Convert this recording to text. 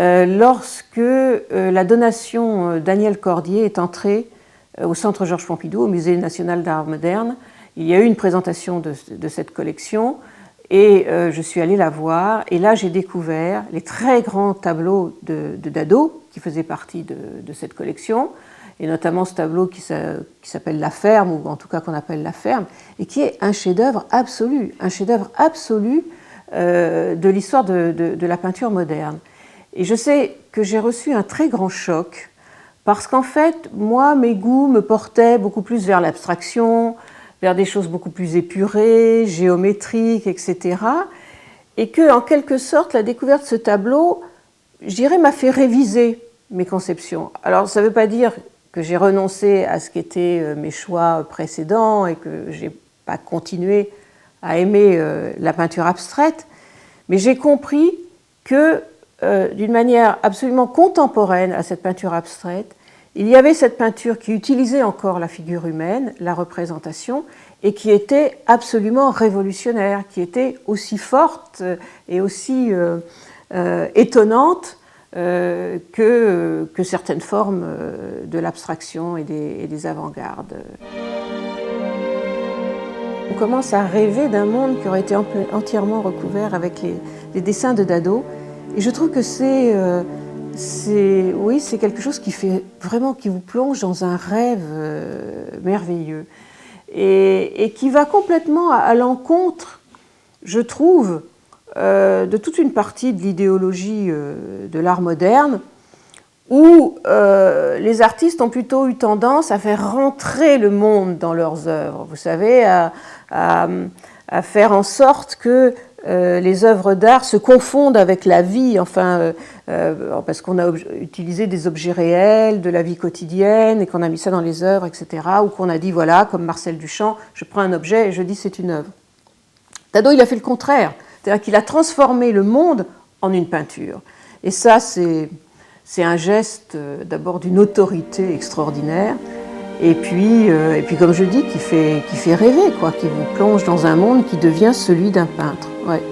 lorsque la donation Daniel Cordier est entrée au Centre Georges Pompidou, au Musée national d'art moderne. Il y a eu une présentation de cette collection et je suis allée la voir. Et là, j'ai découvert les très grands tableaux de Dado qui faisaient partie de cette collection, et notamment ce tableau qui s'appelle La Ferme, ou en tout cas qu'on appelle La Ferme, et qui est un chef-d'œuvre absolu de l'histoire de la peinture moderne. Et je sais que j'ai reçu un très grand choc, parce qu'en fait, moi, mes goûts me portaient beaucoup plus vers l'abstraction, vers des choses beaucoup plus épurées, géométriques, etc. Et que, en quelque sorte, la découverte de ce tableau, je dirais, m'a fait réviser mes conceptions. Alors, ça ne veut pas dire que j'ai renoncé à ce qu'étaient mes choix précédents et que je n'ai pas continué à aimer la peinture abstraite, mais j'ai compris que, d'une manière absolument contemporaine à cette peinture abstraite, il y avait cette peinture qui utilisait encore la figure humaine, la représentation, et qui était absolument révolutionnaire, qui était aussi forte et aussi étonnante que certaines formes de l'abstraction et des avant-gardes. On commence à rêver d'un monde qui aurait été entièrement recouvert avec les dessins de Dado. Et je trouve que c'est quelque chose qui vous plonge dans un rêve merveilleux et qui va complètement à l'encontre, je trouve, de toute une partie de l'idéologie de l'art moderne, où les artistes ont plutôt eu tendance à faire rentrer le monde dans leurs œuvres, vous savez, à faire en sorte que les œuvres d'art se confondent avec la vie, parce qu'on a utilisé des objets réels, de la vie quotidienne, et qu'on a mis ça dans les œuvres, etc., ou qu'on a dit, voilà, comme Marcel Duchamp, je prends un objet et je dis c'est une œuvre. Dado, il a fait le contraire, c'est-à-dire qu'il a transformé le monde en une peinture. Et ça, c'est un geste d'abord d'une autorité extraordinaire, et puis comme je dis, qui fait rêver, quoi, qui vous plonge dans un monde qui devient celui d'un peintre. Ouais.